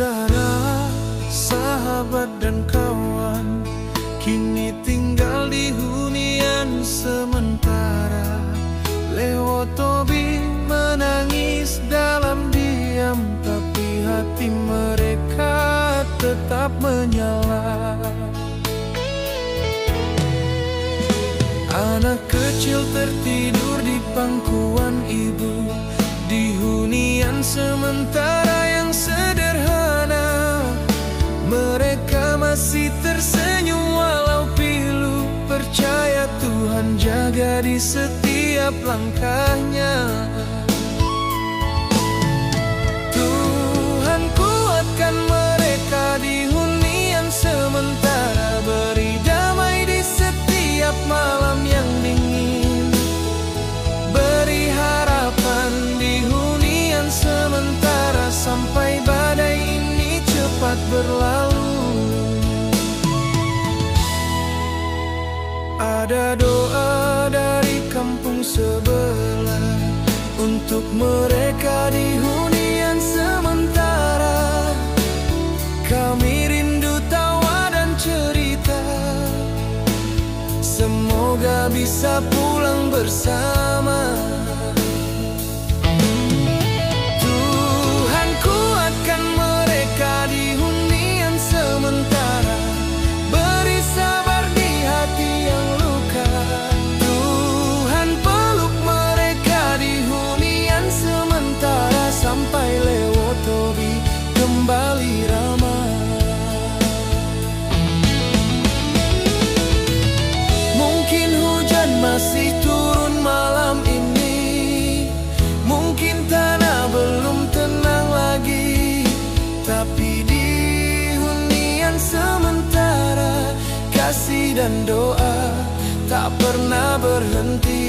Saudara, sahabat dan kawan, kini tinggal di hunian sementara. Leo Tobi menangis dalam diam, tapi hati mereka tetap menyala. Anak kecil tertidur di pangkuan ibu, di hunian sementara yang sederhana. Mereka masih tersenyum walau pilu, percaya Tuhan jaga di setiap langkahnya. Tuhan kuatkan mereka di hunian sementara, beri damai di setiap malam yang dingin, beri harapan di hunian sementara sampai badai ini cepat berlalu. Ada doa dari kampung sebelah untuk mereka di hunian sementara. Kami rindu tawa dan cerita, semoga bisa pulang bersama. Tuhan kuatkan mereka di hunian sementara, beri sabar di hati yang luka. Tuhan peluk mereka di hunian sementara sampai Leo Tobi kembali ramah. Mungkin hujan masih turun malam ini, mungkin tanah belum tenang lagi, tapi di hunian sementara kasih dan doa tak pernah berhenti.